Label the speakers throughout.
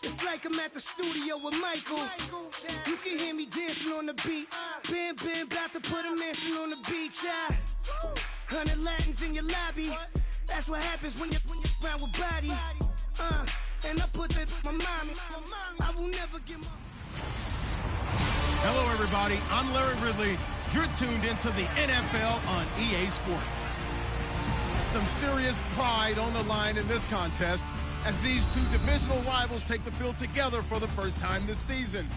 Speaker 1: It's like I'm at the studio with Michael. You can hear me dancing on the beat. Bam, bam, about to put a mansion on the beach. 100 Latins in your lobby. That's what happens when you're around with body. And I put that my mommy. I will never get my...
Speaker 2: Hello, everybody. I'm Larry Ridley. You're tuned into the NFL on EA Sports. Some serious pride on the line in this contest as these two divisional rivals take the field together for the first time this season.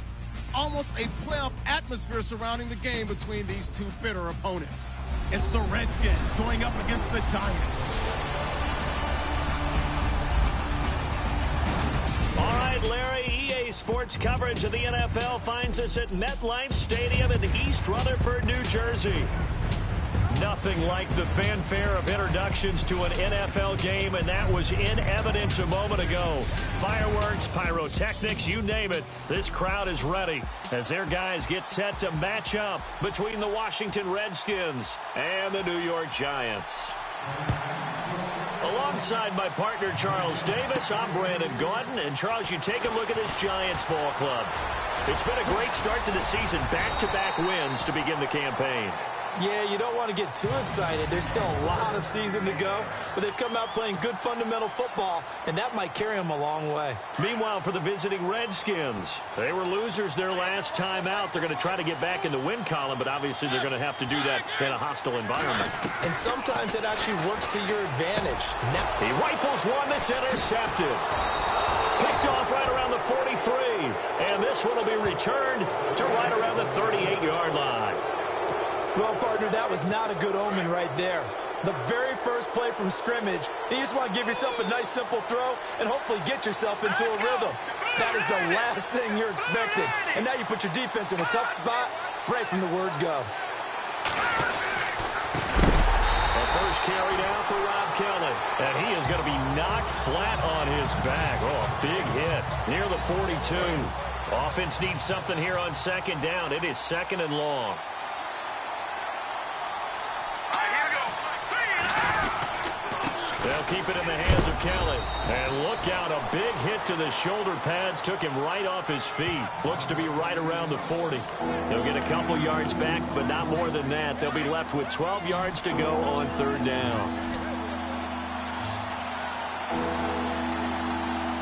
Speaker 2: Almost a playoff atmosphere surrounding the game between these two bitter opponents. It's the Redskins going up against the Giants.
Speaker 3: All right, Larry, EA Sports coverage of the NFL finds us at MetLife Stadium in East Rutherford, New Jersey. Nothing like the fanfare of introductions to an NFL game, and that was in evidence a moment ago. Fireworks, pyrotechnics, you name it. This crowd is ready as their guys get set to match up between the Washington Redskins and the New York Giants. Alongside my partner, Charles Davis, I'm Brandon Gordon. And, Charles, you take a look at this Giants ball club. It's been a great start to the season, back-to-back wins to begin the campaign.
Speaker 4: Yeah, you don't want to get too excited. There's still a lot of season to go, but they've come out playing good fundamental football, and that might carry them a long way.
Speaker 3: Meanwhile, for the visiting Redskins, they were losers their last time out. They're going to try to get back in the win column, but obviously they're going to have to do that in a hostile environment.
Speaker 4: And sometimes it actually works to your advantage. Now
Speaker 3: he rifles one that's intercepted. Picked off right around the 43, and this one will be returned to right around the 38-yard line.
Speaker 4: Well, partner, that was not a good omen right there. The very first play from scrimmage, you just want to give yourself a nice, simple throw and hopefully get yourself into a rhythm. That is the last thing you're expecting. And now you put your defense in a tough spot right from the word go.
Speaker 3: The first carry down for Rob Kelly. And he is going to be knocked flat on his back. Oh, a big hit near the 42. Offense needs something here on second down. It is second and long. They'll keep it in the hands of Kelly. And look out, a big hit to the shoulder pads. Took him right off his feet. Looks to be right around the 40. They'll get a couple yards back, but not more than that. They'll be left with 12 yards to go on third down.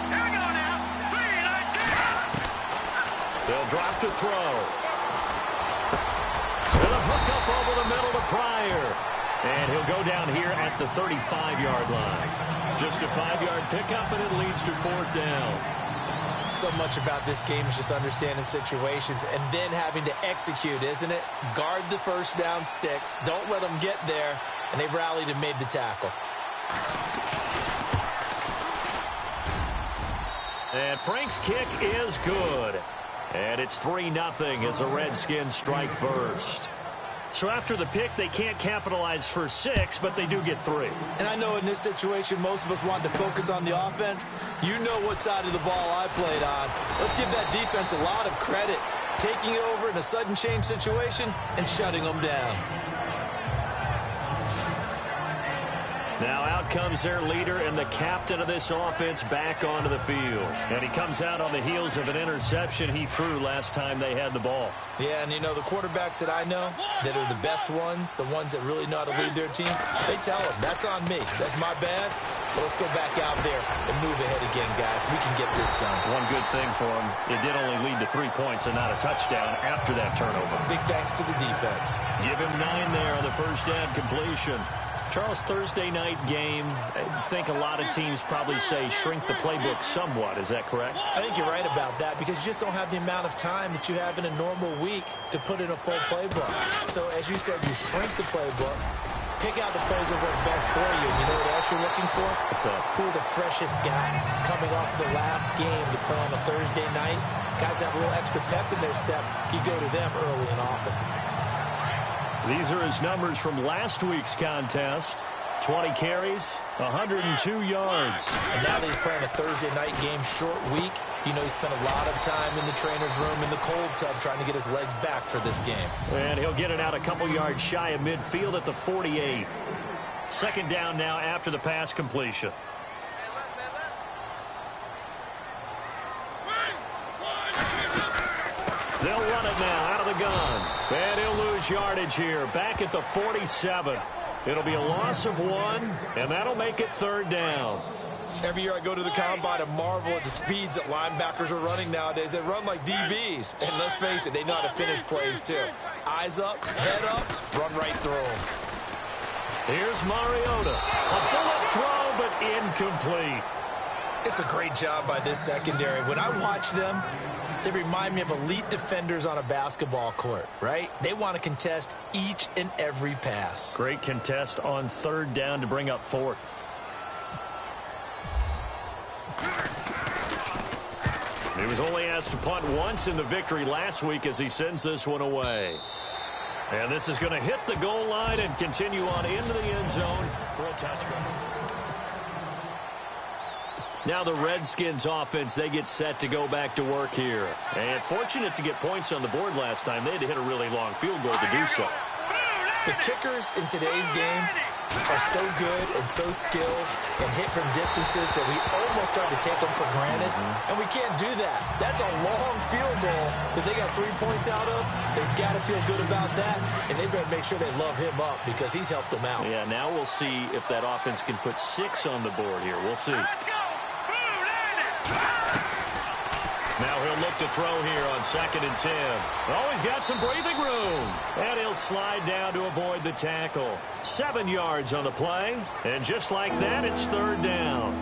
Speaker 5: Here we go now. 3, 19.
Speaker 3: They'll drop to throw. With a hook up over the middle to Pryor. And he'll go down here at the 35-yard line. Just a 5-yard pickup, and it leads to fourth down.
Speaker 4: So much about this game is just understanding situations and then having to execute, isn't it? Guard the first down sticks. Don't let them get there. And they rallied and made the tackle.
Speaker 3: And Frank's kick is good. And it's 3-0 as the Redskins strike first. So after the pick, they can't capitalize for 6, but they do get 3.
Speaker 4: And I know in this situation, most of us wanted to focus on the offense. You know what side of the ball I played on. Let's give that defense a lot of credit. Taking it over in a sudden change situation and shutting them down.
Speaker 3: Now out comes their leader and the captain of this offense back onto the field. And he comes out on the heels of an interception he threw last time they had the ball.
Speaker 4: Yeah, and you know, the quarterbacks that I know that are the best ones, the ones that really know how to lead their team, they tell them, that's on me. That's my bad. But let's go back out there and move ahead again, guys. We can get this done.
Speaker 3: One good thing for him, it did only lead to 3 points and not a touchdown after that turnover.
Speaker 4: Big thanks to the defense.
Speaker 3: Give him 9 there on the first down completion. Charles, Thursday night game, I think a lot of teams probably say shrink the playbook somewhat. Is that correct?
Speaker 4: I think you're right about that because you just don't have the amount of time that you have in a normal week to put in a full playbook. So, as you said, you shrink the playbook, pick out the plays that work best for you. And you know what else you're looking for?
Speaker 3: What's that?
Speaker 4: Who are the freshest guys coming off the last game to play on a Thursday night? Guys have a little extra pep in their step. You go to them early and often.
Speaker 3: These are his numbers from last week's contest. 20 carries, 102 yards.
Speaker 4: And now that he's playing a Thursday night game, short week, you know he spent a lot of time in the trainer's room in the cold tub trying to get his legs back for this game.
Speaker 3: And he'll get it out a couple yards shy of midfield at the 48. Second down now after the pass completion. They'll run it now out of the gun. And he'll lose yardage here. Back at the 47. It'll be a loss of 1, and that'll make it 3rd down.
Speaker 4: Every year I go to the combine and marvel at the speeds that linebackers are running nowadays. They run like DBs. And let's face it, they know how to finish plays too. Eyes up, head up, run right through them.
Speaker 3: Here's Mariota. A bullet throw, but incomplete.
Speaker 4: It's a great job by this secondary. When I watch them, they remind me of elite defenders on a basketball court, right? They want to contest each and every pass.
Speaker 3: Great contest on 3rd down to bring up 4th. He was only asked to punt once in the victory last week as he sends this one away. And this is going to hit the goal line and continue on into the end zone for a touchback. Now the Redskins offense, they get set to go back to work here. And fortunate to get points on the board last time. They had to hit a really long field goal to do so.
Speaker 4: The kickers in today's game are so good and so skilled and hit from distances that we almost start to take them for granted. And we can't do that. That's a long field goal that they got 3 points out of. They've got to feel good about that, and they better make sure they love him up because he's helped them out.
Speaker 3: Yeah, now we'll see if that offense can put 6 on the board here. We'll see. Now he'll look to throw here on 2nd and 10. Oh, he's got some breathing room. And he'll slide down to avoid the tackle. 7 yards on the play. And just like that, it's 3rd down.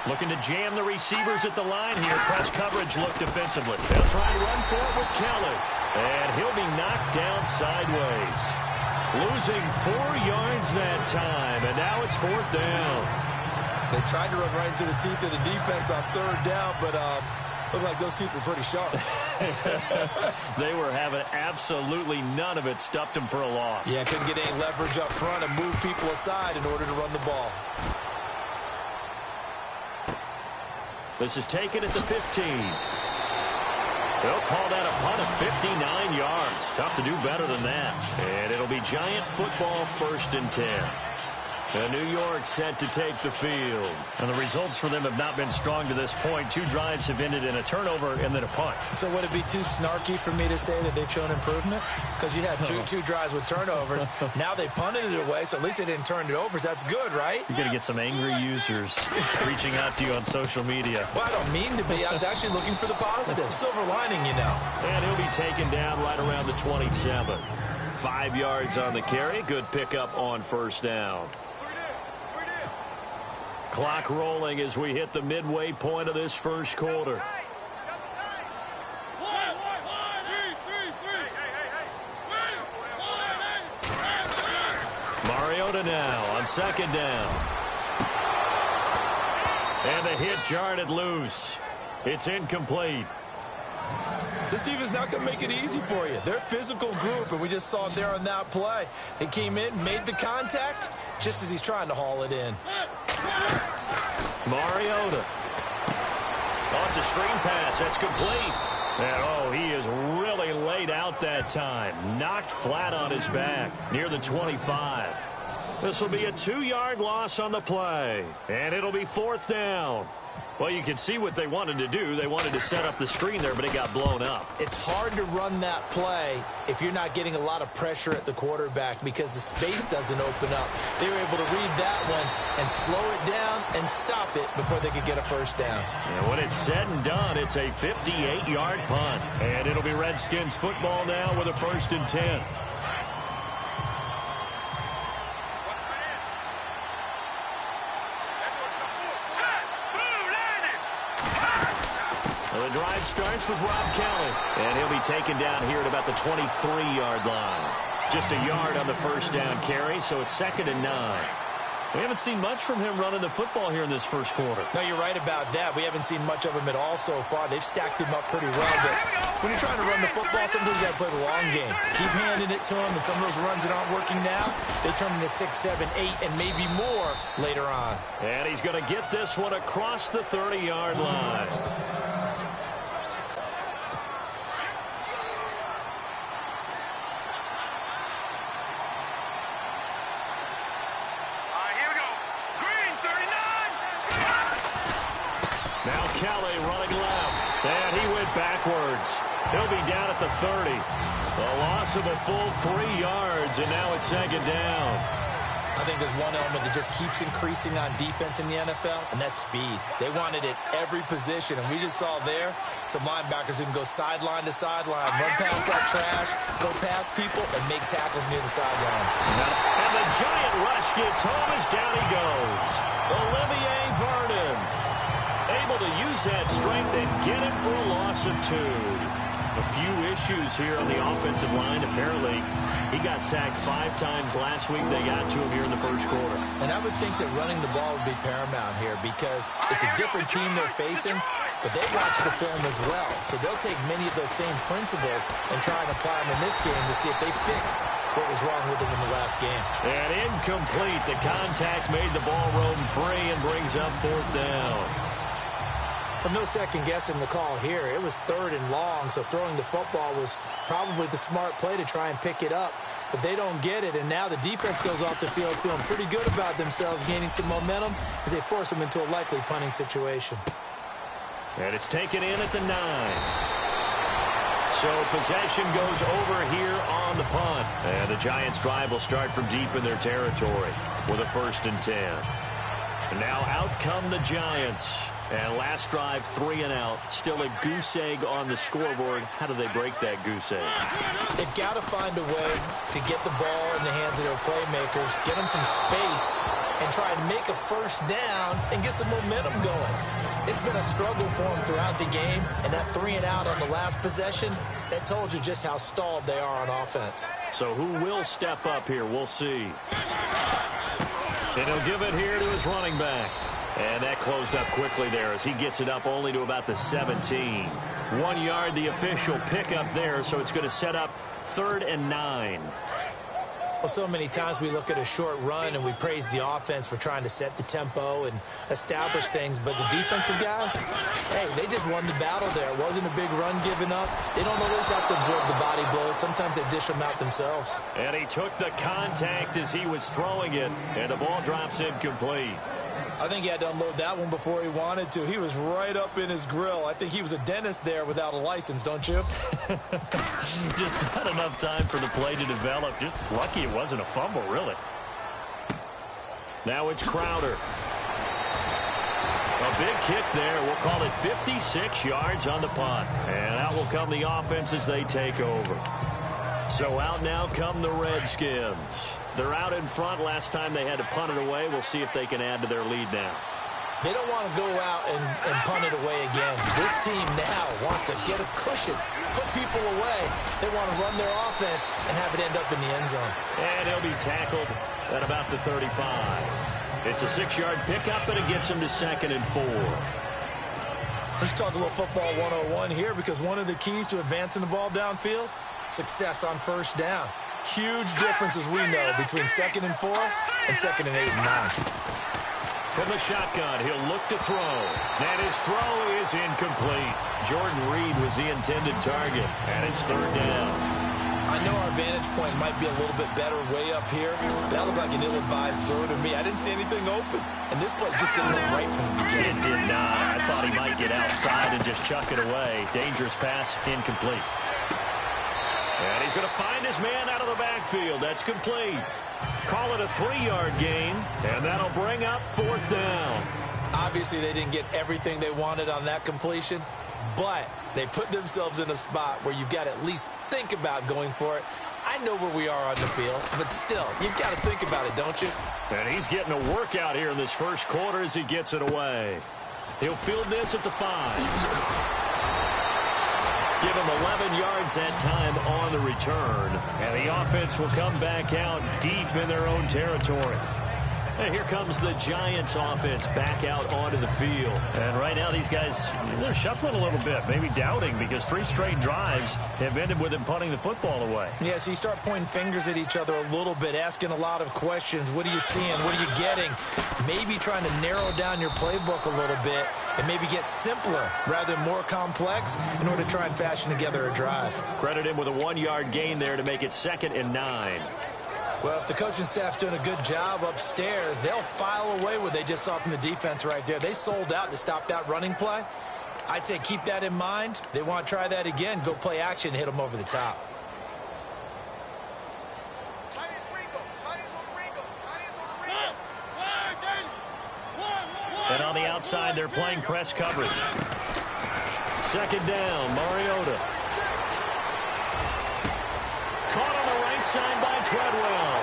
Speaker 3: Looking to jam the receivers at the line here. Press coverage look defensively. They'll try and run for it with Kelly. And he'll be knocked down sideways. Losing 4 yards that time, and now it's 4th down.
Speaker 4: They tried to run right into the teeth of the defense on 3rd down, but looked like those teeth were pretty sharp.
Speaker 3: They were having absolutely none of it. Stuffed them for a loss.
Speaker 4: Yeah, couldn't get any leverage up front and move people aside in order to run the ball.
Speaker 3: This is taken at the 15. They'll call that a punt of 59 yards. Tough to do better than that. And it'll be Giant football 1st and 10. And New York set to take the field. And the results for them have not been strong to this point. 2 drives have ended in a turnover and then a punt.
Speaker 4: So would it be too snarky for me to say that they've shown improvement? Because you had two drives with turnovers. Now they punted it away, so at least they didn't turn it over. So that's good, right?
Speaker 3: You're going to get some angry users reaching out to you on social media.
Speaker 4: Well, I don't mean to be. I was actually looking for the positive. Silver lining, you know.
Speaker 3: And he'll be taken down right around the 27. 5 yards on the carry. Good pickup on 1st down. Clock rolling as we hit the midway point of this 1st quarter. Mariota now on 2nd down. And the hit jarred loose. It's incomplete.
Speaker 4: This defense is not going to make it easy for you. They're a physical group, and we just saw it there on that play. They came in, made the contact, just as he's trying to haul it in.
Speaker 3: Mariota. Oh, it's a screen pass. That's complete. And, oh, he is really laid out that time. Knocked flat on his back near the 25. This will be a 2-yard loss on the play. And it'll be 4th down. Well, you can see what they wanted to do. They wanted to set up the screen there, but it got blown up.
Speaker 4: It's hard to run that play if you're not getting a lot of pressure at the quarterback because the space doesn't open up. They were able to read that one and slow it down and stop it before they could get a 1st down.
Speaker 3: And when it's said and done, it's a 58-yard punt. And it'll be Redskins football now with a 1st and 10. Well, the drive starts with Rob Kelly. And he'll be taken down here at about the 23-yard line. Just a yard on the 1st down carry, so it's 2nd and 9. We haven't seen much from him running the football here in this 1st quarter.
Speaker 4: No, you're right about that. We haven't seen much of him at all so far. They've stacked him up pretty well. But when you're trying to run the football, sometimes you got to play the long game. Keep handing it to him, and some of those runs that aren't working now, they turn into 6, 7, 8, and maybe more later on.
Speaker 3: And he's going to get this one across the 30-yard line. Kelly running left. And he went backwards. He'll be down at the 30. A loss of a full 3 yards, and now it's second down.
Speaker 4: I think there's one element that just keeps increasing on defense in the NFL, and that's speed. They want it at every position, and we just saw there some linebackers who can go sideline to sideline, run past that trash, go past people, and make tackles near the sidelines.
Speaker 3: And the giant rush gets home as down he goes. Olivier Vernon able to use that strength and get him for a loss of 2. A few issues here on the offensive line. Apparently, he got sacked 5 times last week. They got to him here in the first quarter.
Speaker 4: And I would think that running the ball would be paramount here because it's a different team they're facing, but they watch the film as well. So they'll take many of those same principles and try and apply them in this game to see if they fix what was wrong with them in the last game.
Speaker 3: And incomplete. The contact made the ball roam free and brings up 4th down.
Speaker 4: But no second guessing the call here. It was 3rd and long, so throwing the football was probably the smart play to try and pick it up. But they don't get it, and now the defense goes off the field feeling pretty good about themselves, gaining some momentum as they force them into a likely punting situation.
Speaker 3: And it's taken in at the 9. So possession goes over here on the punt. And the Giants' drive will start from deep in their territory with a 1st and 10. And now out come the Giants. And last drive, 3 and out. Still a goose egg on the scoreboard. How do they break that goose egg?
Speaker 4: They've got to find a way to get the ball in the hands of their playmakers, get them some space, and try and make a 1st down and get some momentum going. It's been a struggle for them throughout the game, and that 3 and out on the last possession, that told you just how stalled they are on offense.
Speaker 3: So who will step up here? We'll see. And he'll give it here to his running back. And that closed up quickly there as he gets it up only to about the 17. 1 yard, the official pickup there, so it's going to set up 3rd and 9.
Speaker 4: Well, so many times we look at a short run and we praise the offense for trying to set the tempo and establish things, but the defensive guys, hey, they just won the battle there. It wasn't a big run given up. They don't always have to absorb the body blows. Sometimes they dish them out themselves.
Speaker 3: And he took the contact as he was throwing it, and the ball drops incomplete.
Speaker 4: I think he had to unload that one before he wanted to. He was right up in his grill. I think he was a dentist there without a license, don't you?
Speaker 3: Just not enough time for the play to develop. Just lucky it wasn't a fumble, really. Now it's Crowder. A big kick there. We'll call it 56 yards on the punt. And out will come the offense as they take over. So out now come the Redskins. They're out in front. Last time they had to punt it away. We'll see if they can add to their lead now.
Speaker 4: They don't want to go out and punt it away again. This team now wants to get a cushion, put people away. They want to run their offense and have it end up in the end zone.
Speaker 3: And he'll be tackled at about the 35. It's a 6-yard pickup, and it gets him to 2nd and 4.
Speaker 4: Let's talk a little football 101 here, because one of the keys to advancing the ball downfield, success on 1st down. Huge difference, as we know, between 2nd and 4 and 2nd and 8 and 9.
Speaker 3: From the shotgun, he'll look to throw. And his throw is incomplete. Jordan Reed was the intended target, and it's 3rd down.
Speaker 4: I know our vantage point might be a little bit better way up here. That looked like an ill-advised throw to me. I didn't see anything open, and this play just didn't look right from the beginning.
Speaker 3: It did not. I thought he might get outside and just chuck it away. Dangerous pass, incomplete. And he's going to find his man out of the backfield. That's complete. Call it a 3-yard gain, and that'll bring up 4th down.
Speaker 4: Obviously, they didn't get everything they wanted on that completion, but they put themselves in a spot where you've got to at least think about going for it. I know where we are on the field, but still, you've got to think about it, don't you?
Speaker 3: And he's getting a workout here in this first quarter as he gets it away. He'll field this at the 5. Give him 11 yards that time on the return. And the offense will come back out deep in their own territory. And here comes the Giants offense back out onto the field. And right now these guys, they're shuffling a little bit, maybe doubting, because 3 straight drives have ended with them punting the football away.
Speaker 4: Yeah, so you start pointing fingers at each other a little bit, asking a lot of questions. What are you seeing? What are you getting? Maybe trying to narrow down your playbook a little bit and maybe get simpler rather than more complex in order to try and fashion together a drive.
Speaker 3: Credit him with a 1-yard gain there to make it 2nd and 9.
Speaker 4: Well, if the coaching staff's doing a good job upstairs, they'll file away what they just saw from the defense right there. They sold out to stop that running play, I'd say keep that in mind. They want to try that again. Go play action, hit them over the top.
Speaker 3: And on the outside, they're playing press coverage. Second down, Mariota. Caught on the right side by Treadwell.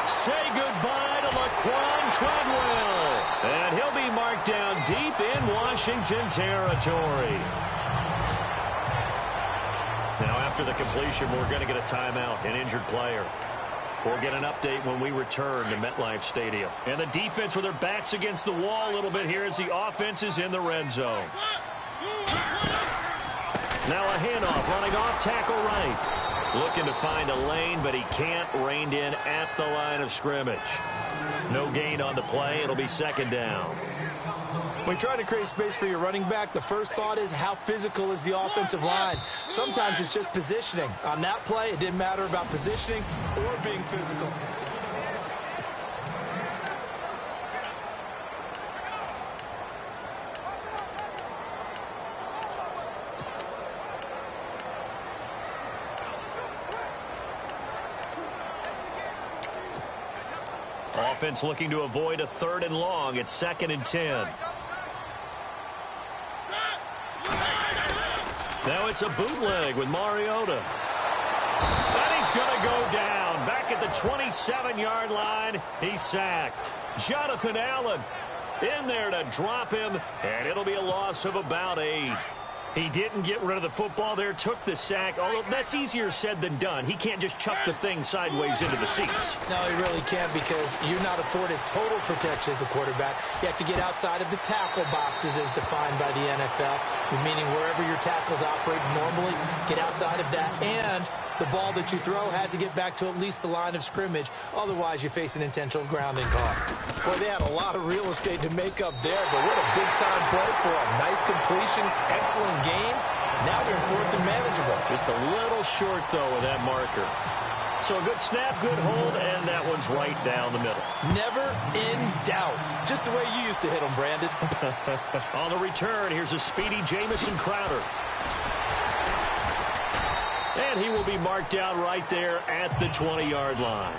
Speaker 3: Say goodbye to Laquan Treadwell. And he'll be marked down deep in Washington territory. Now, after the completion, we're going to get a timeout, an injured player. We'll get an update when we return to MetLife Stadium. And the defense with their backs against the wall a little bit here as the offense is in the red zone. Now a handoff, running off tackle right. Looking to find a lane, but he can't. Reined in at the line of scrimmage. No gain on the play. It'll be second down.
Speaker 4: When you try to create space for your running back, the first thought is how physical is the offensive line. Sometimes it's just positioning. On that play, it didn't matter about positioning or being physical.
Speaker 3: Offense looking to avoid a 3rd and long. It's 2nd and 10. Now it's a bootleg with Mariota. And he's going to go down. Back at the 27-yard line. He's sacked. Jonathan Allen in there to drop him. And it'll be a loss of about 8. He didn't get rid of the football there, took the sack. Although that's easier said than done. He can't just chuck the thing sideways into the seats.
Speaker 4: No, he really can't because you're not afforded total protection as a quarterback. You have to get outside of the tackle boxes as defined by the NFL, meaning wherever your tackles operate normally, get outside of that. And the ball that you throw has to get back to at least the line of scrimmage. Otherwise, you face an intentional grounding call. Boy, they had a lot of real estate to make up there, but what a big-time play for them. Nice completion, excellent game. Now they're in 4th and manageable.
Speaker 3: Just a little short, though, with that marker. So a good snap, good hold, and that one's right down the middle.
Speaker 4: Never in doubt. Just the way you used to hit them, Brandon.
Speaker 3: On the return, here's a speedy Jamison Crowder. And he will be marked down right there at the 20-yard line.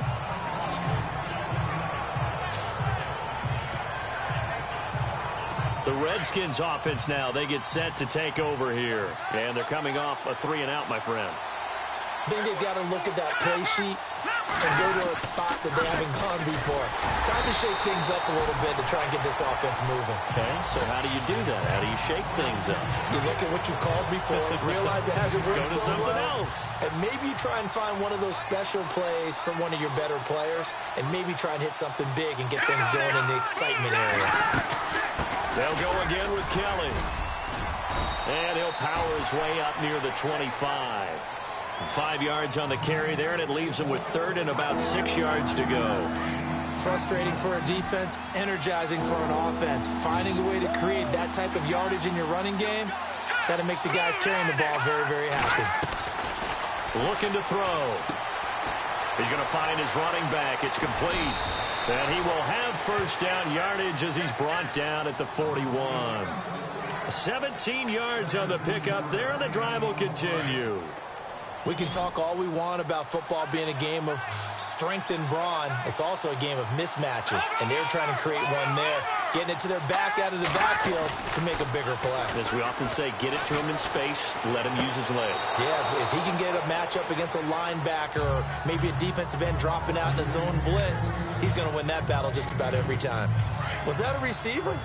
Speaker 3: The Redskins offense now, they get set to take over here. And they're coming off a 3-and-out, my friend.
Speaker 4: I think they've got to look at that play sheet and go to a spot that they haven't gone before. Time to shake things up a little bit to try and get this offense moving.
Speaker 3: Okay, so how do you do that? How do you shake things up?
Speaker 4: You look at what you called before, realize it hasn't worked
Speaker 3: so
Speaker 4: well.
Speaker 3: Go to something else.
Speaker 4: And maybe you try and find one of those special plays from one of your better players, and maybe try and hit something big and get things going in the excitement area.
Speaker 3: They'll go again with Kelly. And he'll power his way up near the 25. 5 yards on the carry there, and it leaves him with 3rd and about 6 yards to go.
Speaker 4: Frustrating for a defense, energizing for an offense. Finding a way to create that type of yardage in your running game, that'll make the guys carrying the ball very, very happy.
Speaker 3: Looking to throw. He's going to find his running back. It's complete. And he will have first down yardage as he's brought down at the 41. 17 yards on the pickup there, and the drive will continue.
Speaker 4: We can talk all we want about football being a game of strength and brawn. It's also a game of mismatches, and they're trying to create one there, getting it to their back out of the backfield to make a bigger play.
Speaker 3: As we often say, get it to him in space, let him use his leg.
Speaker 4: Yeah, if he can get a matchup against a linebacker or maybe a defensive end dropping out in a zone blitz, he's going to win that battle just about every time. Was that a receiver?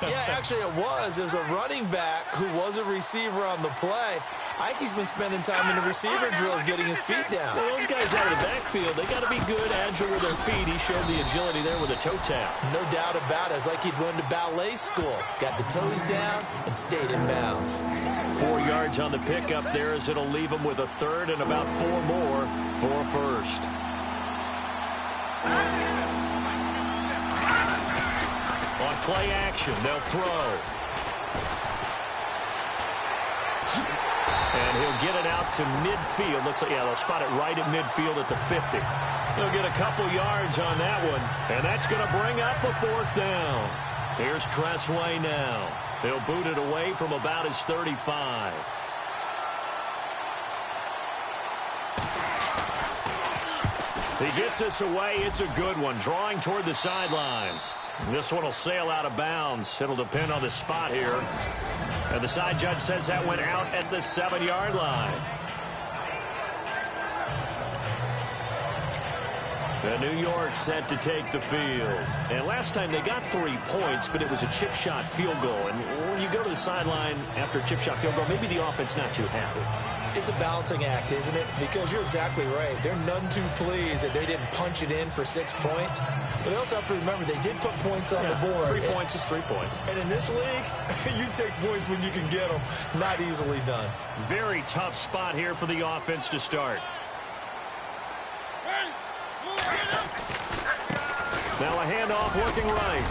Speaker 4: Yeah, actually it was. It was a running back who was a receiver on the play. I think he's been spending time in the receiver drills getting his feet down.
Speaker 3: Well, those guys out of the backfield, they got to be good, agile with their feet. He showed the agility there with a toe tap.
Speaker 4: No doubt about it. It's like he'd went to ballet school. Got the toes down and stayed in bounds.
Speaker 3: 4 yards on the pickup there as it'll leave him with a 3rd and about 4 more for a first. On play action, they'll throw. And he'll get it out to midfield. Looks like, yeah, they'll spot it right at midfield at the 50. He'll get a couple yards on that one. And that's going to bring up a 4th down. Here's Tressway now. They'll boot it away from about his 35. He gets this away. It's a good one, drawing toward the sidelines. This one will sail out of bounds. It'll depend on the spot here. And the side judge says that went out at the 7-yard line. And New York set to take the field. And last time they got 3 points, but it was a chip shot field goal. And when you go to the sideline after a chip shot field goal, maybe the offense not too happy.
Speaker 4: It's a balancing act, isn't it? Because you're exactly right. They're none too pleased that they didn't punch it in for 6 points. But they also have to remember they did put points on the board.
Speaker 3: 3 points is 3 points.
Speaker 4: And in this league, you take points when you can get them. Not easily done.
Speaker 3: Very tough spot here for the offense to start. Now a handoff working right.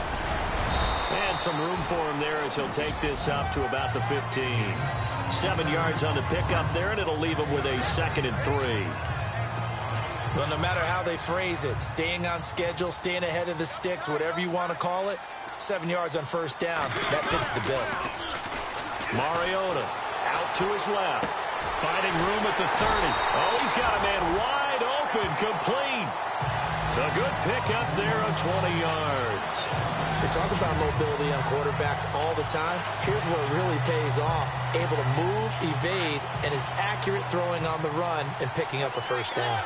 Speaker 3: And some room for him there as he'll take this up to about the 15. 7 yards on the pickup there, and it'll leave him with a 2nd and 3.
Speaker 4: Well, no matter how they phrase it, staying on schedule, staying ahead of the sticks, whatever you want to call it, 7 yards on first down, that fits the bill.
Speaker 3: Mariota out to his left, finding room at the 30. Oh, he's got a man wide open, complete. A good pickup there of 20 yards.
Speaker 4: They talk about mobility on quarterbacks all the time. Here's where it really pays off. Able to move, evade, and is accurate throwing on the run and picking up a first down.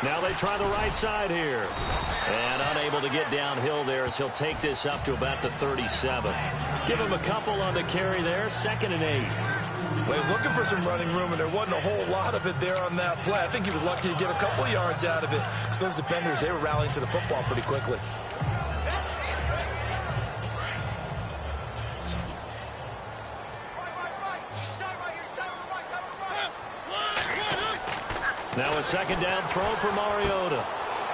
Speaker 3: Now they try the right side here. And unable to get downhill there as he'll take this up to about the 37. Give him a couple on the carry there. 2nd and 8.
Speaker 4: Well, he was looking for some running room, and there wasn't a whole lot of it there on that play. I think he was lucky to get a couple of yards out of it. Because those defenders, they were rallying to the football pretty quickly.
Speaker 3: Now a 2nd down throw for Mariota.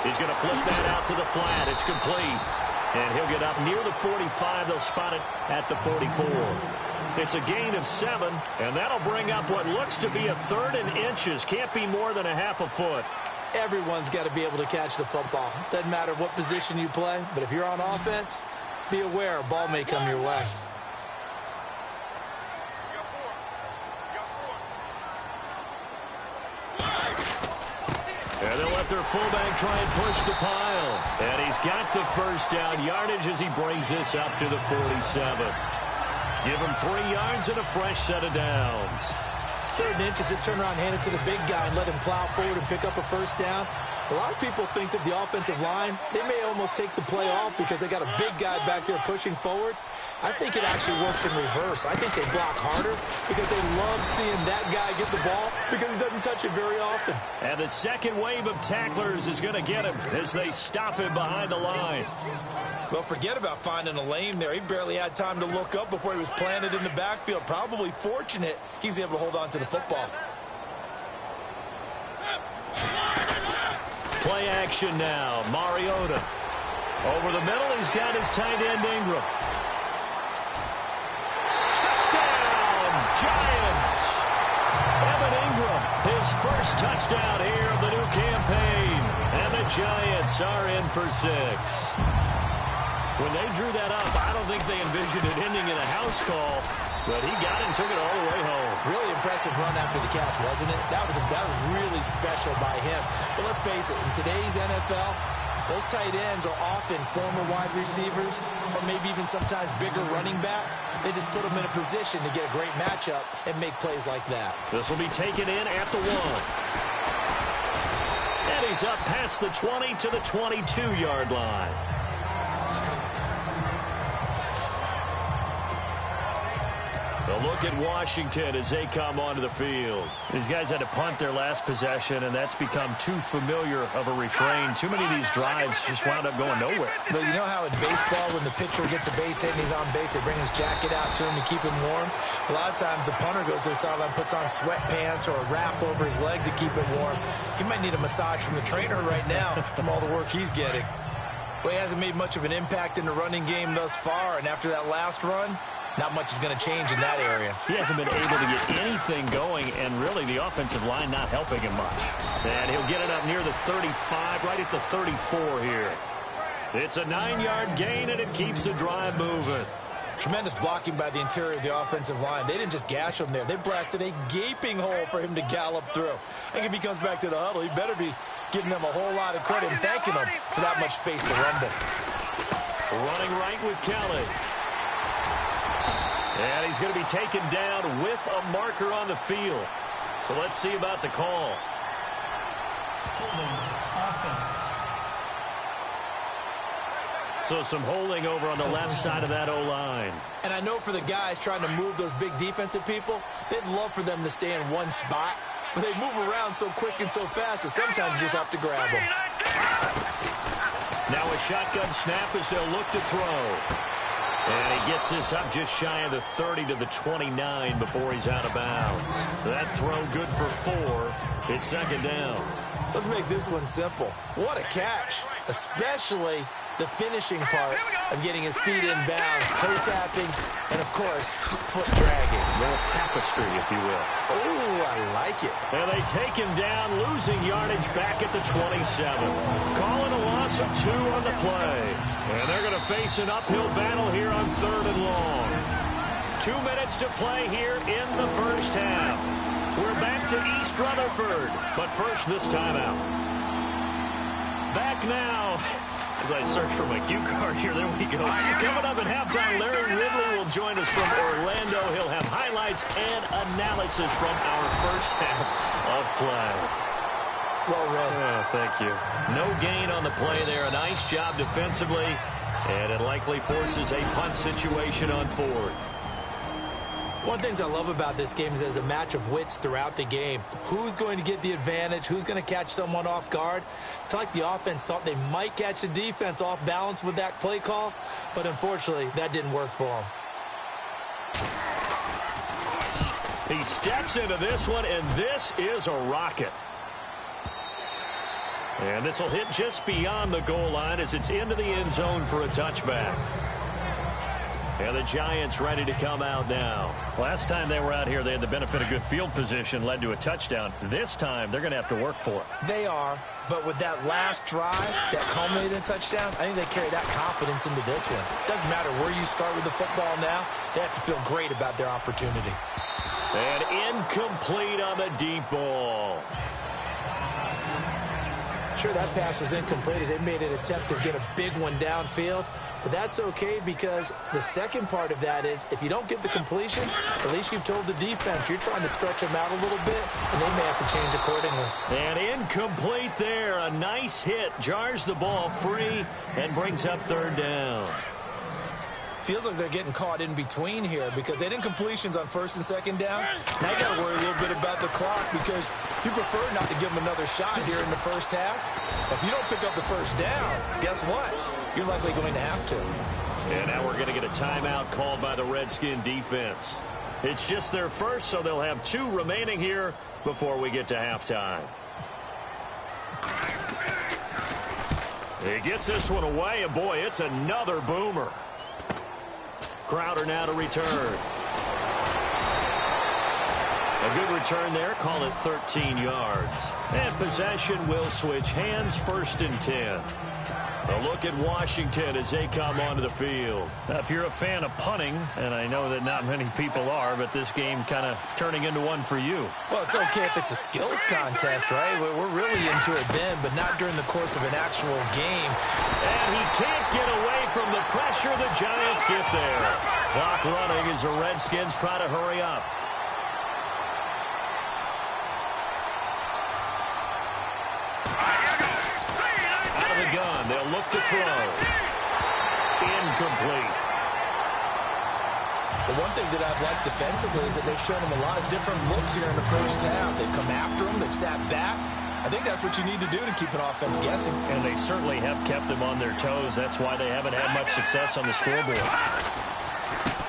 Speaker 3: He's going to flip that out to the flat. It's complete. And he'll get up near the 45. They'll spot it at the 44. It's a gain of 7, and that'll bring up what looks to be a 3rd and inches. Can't be more than a half a foot.
Speaker 4: Everyone's got to be able to catch the football. Doesn't matter what position you play, but if you're on offense, be aware a ball may come your way.
Speaker 3: And they'll let their fullback try and push the pile. And he's got the first down yardage as he brings this up to the 47. Give him 3 yards and a fresh set of downs.
Speaker 4: 3rd and inches, just turn around, hand it to the big guy, and let him plow forward and pick up a first down. A lot of people think that the offensive line, they may almost take the play off because they got a big guy back there pushing forward. I think it actually works in reverse. I think they block harder because they love seeing that guy get the ball because he doesn't touch it very often.
Speaker 3: And the second wave of tacklers is going to get him as they stop him behind the line.
Speaker 4: Well, forget about finding a lane there. He barely had time to look up before he was planted in the backfield. Probably fortunate he was able to hold on to the football.
Speaker 3: Play action now. Mariota. Over the middle, he's got his tight end Ingram. Touchdown, Giants. Evan Ingram, his first touchdown here of the new campaign. And the Giants are in for 6. When they drew that up, I don't think they envisioned it ending in a house call, but he got it and took it all the way home.
Speaker 4: Really impressive run after the catch, wasn't it? That was really special by him. But let's face it, in today's NFL, those tight ends are often former wide receivers or maybe even sometimes bigger running backs. They just put them in a position to get a great matchup and make plays like that.
Speaker 3: This will be taken in at the 1. And he's up past the 20 to the 22-yard line. A look at Washington as they come onto the field. These guys had to punt their last possession, and that's become too familiar of a refrain. Too many of these drives just wound up going nowhere.
Speaker 4: But you know how in baseball, when the pitcher gets a base hit and he's on base, they bring his jacket out to him to keep him warm? A lot of times the punter goes to the sideline, puts on sweatpants or a wrap over his leg to keep it warm. He might need a massage from the trainer right now from all the work he's getting. Well, he hasn't made much of an impact in the running game thus far, and after that last run, not much is going to change in that area.
Speaker 3: He hasn't been able to get anything going, and really the offensive line not helping him much. And he'll get it up near the 35, right at the 34 here. It's a 9-yard gain, and it keeps the drive moving.
Speaker 4: Tremendous blocking by the interior of the offensive line. They didn't just gash him there. They blasted a gaping hole for him to gallop through. I think if he comes back to the huddle, he better be giving them a whole lot of credit and thanking them for that much space to rumble.
Speaker 3: Running right with Kelly. And he's going to be taken down with a marker on the field. So let's see about the call.
Speaker 5: Holding offense.
Speaker 3: So some holding over on the left side of that O-line.
Speaker 4: And I know for the guys trying to move those big defensive people, they'd love for them to stay in one spot. But they move around so quick and so fast that sometimes you just have to grab them.
Speaker 3: Now a shotgun snap as they'll look to throw. And he gets this up just shy of the 30 to the 29 before he's out of bounds. That throw good for 4. It's second down.
Speaker 4: Let's make this one simple. What a catch, especially the finishing part of getting his feet in bounds, toe tapping, and of course, foot dragging.
Speaker 3: A little tapestry, if you will.
Speaker 4: Oh, I like it.
Speaker 3: And they take him down, losing yardage back at the 27. Calling a loss of 2 on the play. And they're going to face an uphill battle here on 3rd and long. 2 minutes to play here in the first half. We're back to East Rutherford, but first this timeout. Back now. As I search for my cue card here, there we go. Coming up at halftime, Larry Ridley will join us from Orlando. He'll have highlights and analysis from our first half of play.
Speaker 4: Well read.
Speaker 3: Oh, thank you. No gain on the play there. A nice job defensively, and it likely forces a punt situation on 4th.
Speaker 4: One of the things I love about this game is there's a match of wits throughout the game. Who's going to get the advantage? Who's going to catch someone off guard? I feel like the offense thought they might catch the defense off balance with that play call, but unfortunately, that didn't work for them.
Speaker 3: He steps into this one, and this is a rocket. And this will hit just beyond the goal line as it's into the end zone for a touchback. And the Giants ready to come out now. Last time they were out here, they had the benefit of good field position, led to a touchdown. This time, they're going to have to work for it.
Speaker 4: They are, but with that last drive that culminated in a touchdown, I think they carry that confidence into this one. Doesn't matter where you start with the football now, they have to feel great about their opportunity.
Speaker 3: And incomplete on the deep ball.
Speaker 4: Sure, that pass was incomplete as they made an attempt to get a big one downfield. But that's okay because the second part of that is if you don't get the completion, at least you've told the defense you're trying to stretch them out a little bit, and they may have to change accordingly.
Speaker 3: And incomplete there. A nice hit. Jars the ball free and brings up 3rd down.
Speaker 4: Feels like they're getting caught in between here because they had incompletions on 1st and 2nd down. Now you got to worry a little bit about the clock because you prefer not to give them another shot here in the first half. But if you don't pick up the 1st down, guess what? You're likely going to have to.
Speaker 3: And now we're going to get a timeout called by the Redskin defense. It's just their first, so they'll have 2 remaining here before we get to halftime. He gets this one away, and boy, it's another boomer. Crowder now to return. A good return there. Call it 13 yards. And possession will switch hands. 1st and 10. A look at Washington as they come onto the field. Now, if you're a fan of punting, and I know that not many people are, but this game kind of turning into one for you.
Speaker 4: Well, it's okay if it's a skills contest, right? We're really into it then, but not during the course of an actual game.
Speaker 3: And he can't get away from the pressure. The Giants get there. Clock running as the Redskins try to hurry up. Gun. They'll look to throw. Incomplete.
Speaker 4: The one thing that I've liked defensively is that they've shown them a lot of different looks here in the first half. They've come after them. They've sat back. I think that's what you need to do to keep an offense guessing.
Speaker 3: And they certainly have kept them on their toes. That's why they haven't had much success on the scoreboard.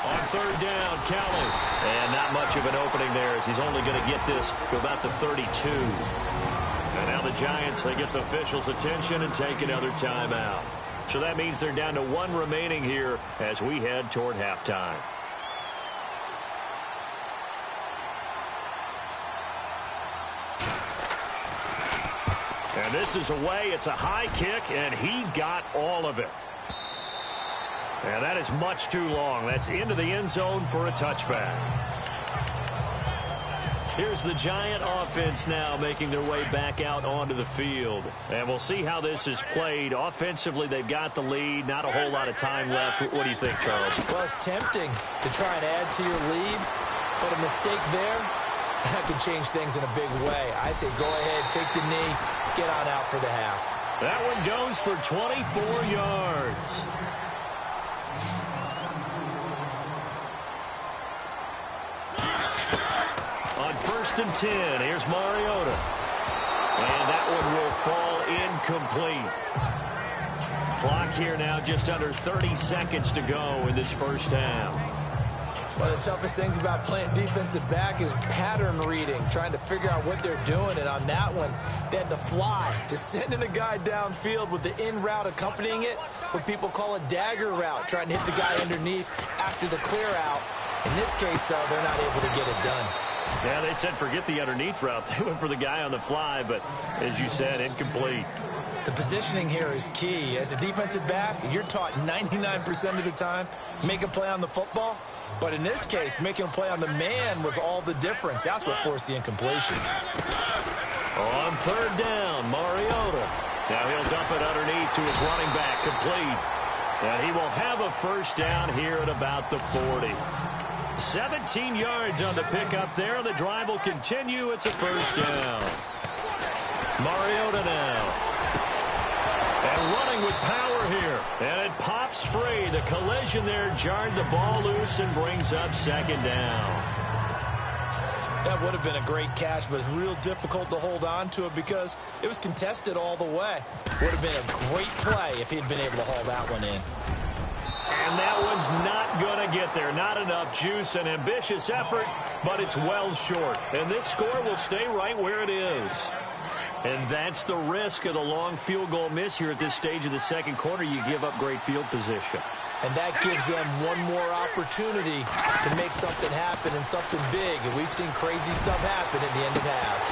Speaker 3: On 3rd down, Kelly. And not much of an opening there as he's only going to get this to about the 32. And now the Giants, they get the officials' attention and take another timeout. So that means they're down to 1 remaining here as we head toward halftime. And this is away. It's a high kick, and he got all of it. And that is much too long. That's into the end zone for a touchback. Here's the Giant offense now making their way back out onto the field. And we'll see how this is played. Offensively, they've got the lead. Not a whole lot of time left. What do you think, Charles?
Speaker 4: Well, it's tempting to try and add to your lead, but a mistake there, that could change things in a big way. I say go ahead, take the knee, get on out for the half.
Speaker 3: That one goes for 24 yards. On 1st and 10, here's Mariota. And that one will fall incomplete. Clock here now just under 30 seconds to go in this first half.
Speaker 4: One of the toughest things about playing defensive back is pattern reading, trying to figure out what they're doing. And on that one, they had to fly, just sending a guy downfield with the in route accompanying it, what people call a dagger route, trying to hit the guy underneath after the clear out. In this case, though, they're not able to get it done.
Speaker 3: Yeah, they said forget the underneath route. They went for the guy on the fly, but as you said, incomplete.
Speaker 4: The positioning here is key. As a defensive back, you're taught 99% of the time, make a play on the football. But in this case, making a play on the man was all the difference. That's what forced the incompletion.
Speaker 3: On 3rd down, Mariota. Now he'll dump it underneath to his running back, complete. And he will have a first down here at about the 40. 17 yards on the pickup there, and the drive will continue. It's a first down. Mariota now. And running with power here. And it pops free. The collision there jarred the ball loose and brings up 2nd down.
Speaker 4: That would have been a great catch, but it's real difficult to hold on to it because it was contested all the way. Would have been a great play if he'd been able to haul that one in.
Speaker 3: And that one's not going to get there. Not enough juice. An ambitious effort, but it's well short. And this score will stay right where it is. And that's the risk of the long field goal miss here at this stage of the second quarter. You give up great field position.
Speaker 4: And that gives them one more opportunity to make something happen and something big. And we've seen crazy stuff happen at the end of halves.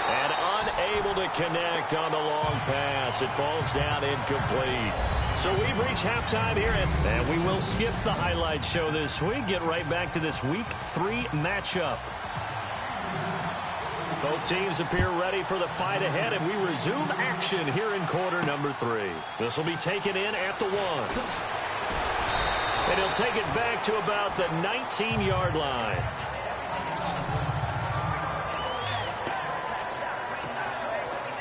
Speaker 3: And unable to connect on the long pass. It falls down incomplete. So we've reached halftime here, and we will skip the highlight show this week. Get right back to this Week 3 matchup. Both teams appear ready for the fight ahead, and we resume action here in quarter number 3. This will be taken in at the 1. And he'll take it back to about the 19-yard line.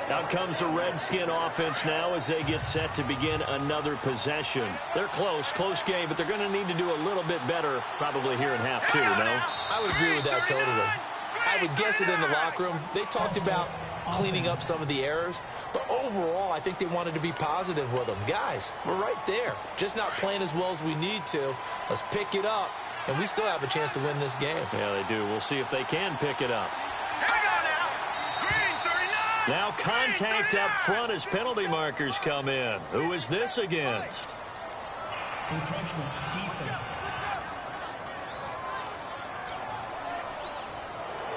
Speaker 3: Out comes the Redskin offense now as they get set to begin another possession. They're close game, but they're going to need to do a little bit better probably here in half 2, no?
Speaker 4: I would agree with that totally. I would guess it in the locker room. They talked about cleaning up some of the errors, but overall, I think they wanted to be positive with them. Guys, we're right there. Just not playing as well as we need to. Let's pick it up, and we still have a chance to win this game.
Speaker 3: Yeah, they do. We'll see if they can pick it up. Now contact up front as penalty markers come in. Who is this against?
Speaker 5: Encroachment, defense.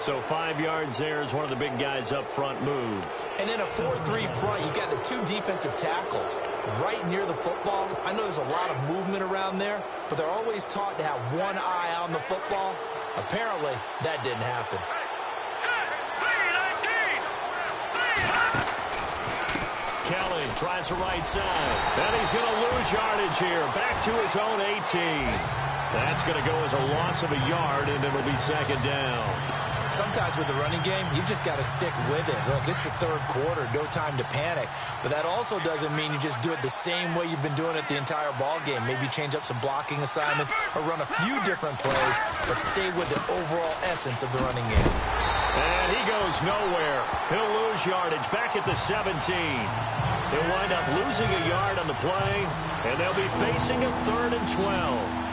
Speaker 3: So 5 yards there as one of the big guys up front moved.
Speaker 4: And in a 4-3 front, you got the 2 defensive tackles right near the football. I know there's a lot of movement around there, but they're always taught to have one eye on the football. Apparently, that didn't happen.
Speaker 3: Kelly tries the right side. And he's going to lose yardage here. Back to his own 18. That's going to go as a loss of a yard, and it'll be 2nd down.
Speaker 4: Sometimes with the running game, you've just got to stick with it. Look, it's the 3rd quarter, no time to panic. But that also doesn't mean you just do it the same way you've been doing it the entire ball game. Maybe change up some blocking assignments or run a few different plays, but stay with the overall essence of the running game.
Speaker 3: And he goes nowhere. He'll lose yardage back at the 17. He'll wind up losing a yard on the play, and they'll be facing a 3rd and 12.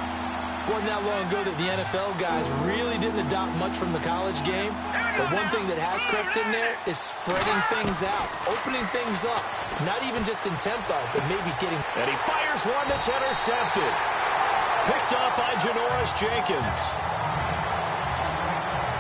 Speaker 4: Wasn't that long ago that the NFL guys really didn't adopt much from the college game. But one thing that has crept in there is spreading things out, opening things up, not even just in tempo, but maybe getting...
Speaker 3: And he fires one that's intercepted. Picked up by Janoris Jenkins.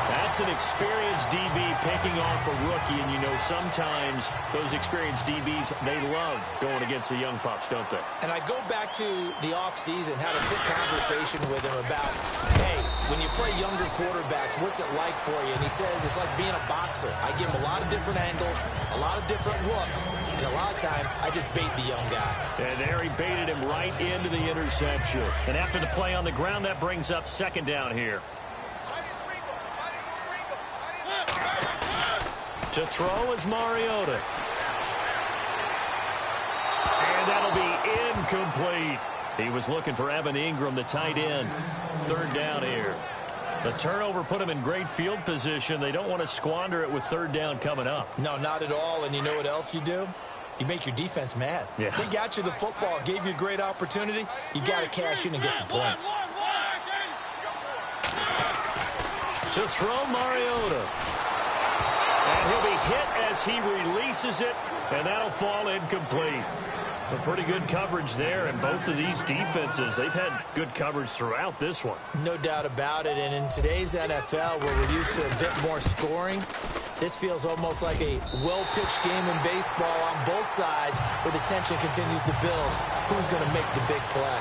Speaker 3: That's That's an experienced DB picking off a rookie, and you know sometimes those experienced DBs, they love going against the young pups, don't they?
Speaker 4: And I go back to the offseason, had a quick conversation with him about, hey, when you play younger quarterbacks, what's it like for you? And he says it's like being a boxer. I give him a lot of different angles, a lot of different looks, and a lot of times I just bait the young guy. And
Speaker 3: there he baited him right into the interception. And after the play on the ground, that brings up second down here. To throw is Mariota. And that'll be incomplete. He was looking for Evan Ingram, the tight end. Third down here. The turnover put him in great field position. They don't want to squander it with third down coming up.
Speaker 4: No, not at all. And you know what else you do? You make your defense mad.
Speaker 3: Yeah.
Speaker 4: They got you the football, gave you a great opportunity. You got to cash in and get some points.
Speaker 3: To throw Mariota. And he'll be hit as he releases it, and that'll fall incomplete. A pretty good coverage there, and both of these defenses, they've had good coverage throughout this one.
Speaker 4: No doubt about it, and in today's NFL, where we're used to a bit more scoring, this feels almost like a well-pitched game in baseball on both sides, where the tension continues to build. Who's going to make the big play?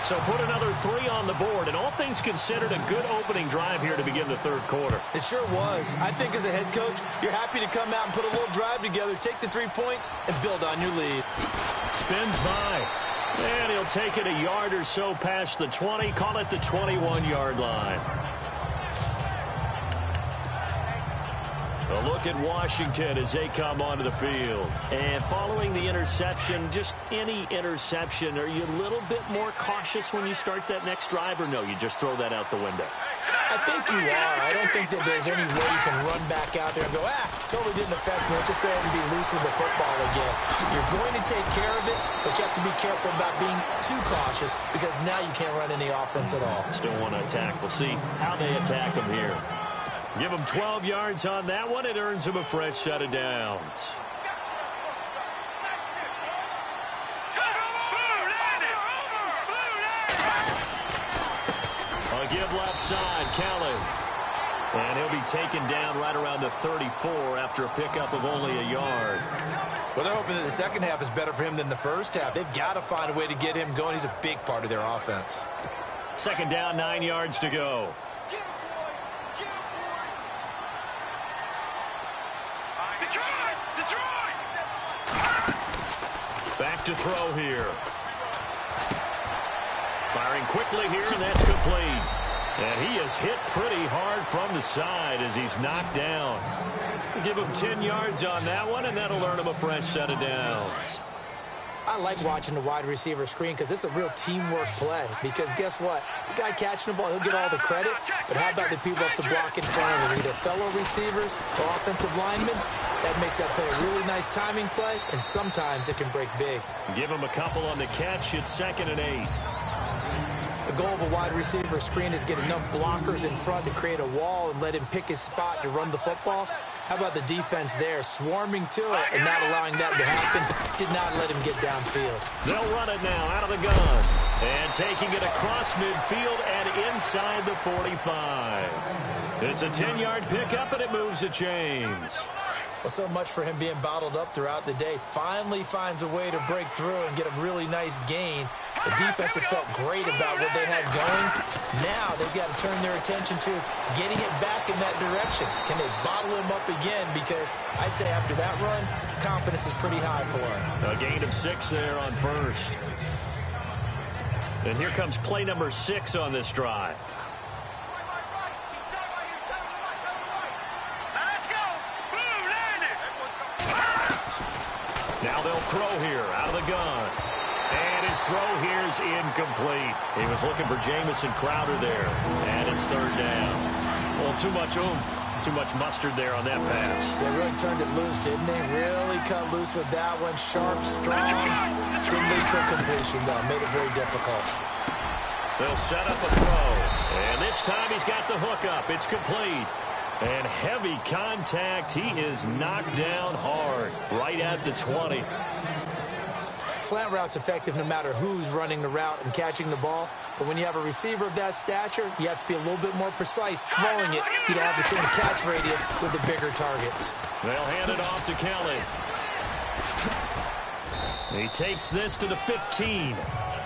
Speaker 3: So put another 3 on the board, and all things considered, a good opening drive here to begin the third quarter.
Speaker 4: It sure was. I think as a head coach, you're happy to come out and put a little drive together, take the 3 points, and build on your lead.
Speaker 3: Spins by, and he'll take it a yard or so past the 20, call it the 21-yard line. A look at Washington as they come onto the field. And following the interception, just any interception, are you a little bit more cautious when you start that next drive, or no, you just throw that out the window?
Speaker 4: I think you are. I don't think that there's any way you can run back out there and go, totally didn't affect me. Let's just go ahead and be loose with the football again. You're going to take care of it, but you have to be careful about being too cautious because now you can't run any offense at all.
Speaker 3: Still want to attack. We'll see how they attack them here. Give him 12 yards on that one. It earns him a fresh set of downs. A give left side, Kelly. And he'll be taken down right around the 34 after a pickup of only a yard.
Speaker 4: Well, they're hoping that the second half is better for him than the first half. They've got to find a way to get him going. He's a big part of their offense.
Speaker 3: Second down, 9 yards to go. Back to throw here. Firing quickly here, and that's complete. And he is hit pretty hard from the side as he's knocked down. We'll give him 10 yards on that one, and that'll earn him a fresh set of downs.
Speaker 4: I like watching the wide receiver screen because it's a real teamwork play. Because guess what? The guy catching the ball, he'll get all the credit. But how about the people up to block in front of him? Either fellow receivers or offensive linemen. That makes that play a really nice timing play, and sometimes it can break big.
Speaker 3: Give him a couple on the catch. It's 2nd and 8.
Speaker 4: The goal of a wide receiver screen is get enough blockers in front to create a wall and let him pick his spot to run the football. How about the defense there, swarming to it and not allowing that to happen? Did not let him get downfield.
Speaker 3: They'll run it now out of the gun. And taking it across midfield and inside the 45. It's a 10-yard pickup, and it moves the chains.
Speaker 4: Well, so much for him being bottled up throughout the day. Finally finds a way to break through and get a really nice gain. The defense had felt great about what they had going. Now they've got to turn their attention to getting it back in that direction. Can they bottle him up again? Because I'd say after that run, confidence is pretty high for him.
Speaker 3: A gain of 6 there on first. And here comes play number 6 on this drive. Now they'll throw here out of the gun. And his throw here is incomplete. He was looking for Jamison Crowder there. And it's 3rd down. Well, too much oomph, too much mustard there on that pass.
Speaker 4: They really turned it loose, didn't they? Really cut loose with that one. Sharp, strong. Didn't lead to completion, though. Made it very difficult.
Speaker 3: They'll set up a throw. And this time he's got the hook up. It's complete. And heavy contact. He is knocked down hard right at the 20.
Speaker 4: Slant route's effective no matter who's running the route and catching the ball. But when you have a receiver of that stature, you have to be a little bit more precise throwing it. You don't have the same catch radius with the bigger targets.
Speaker 3: They'll hand it off to Kelly. He takes this to the 15.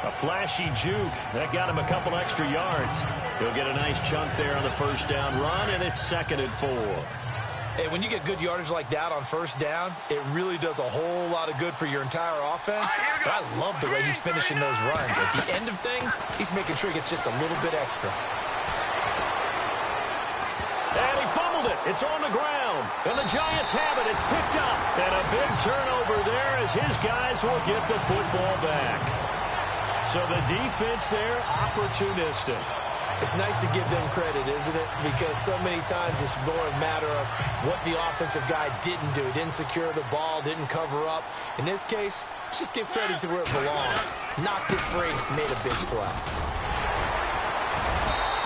Speaker 3: A flashy juke. That got him a couple extra yards. He'll get a nice chunk there on the first down run, and it's 2nd and 4.
Speaker 4: Hey, when you get good yardage like that on first down, it really does a whole lot of good for your entire offense. But I love the way he's finishing those runs. At the end of things, he's making sure he gets just a little bit extra.
Speaker 3: And he fumbled it. It's on the ground. And the Giants have it. It's picked up. And a big turnover there as his guys will get the football back. So the defense there, opportunistic.
Speaker 4: It's nice to give them credit, isn't it? Because so many times it's more a matter of what the offensive guy didn't do. Didn't secure the ball, didn't cover up. In this case, let's just give credit to where it belongs. Knocked it free, made a big play.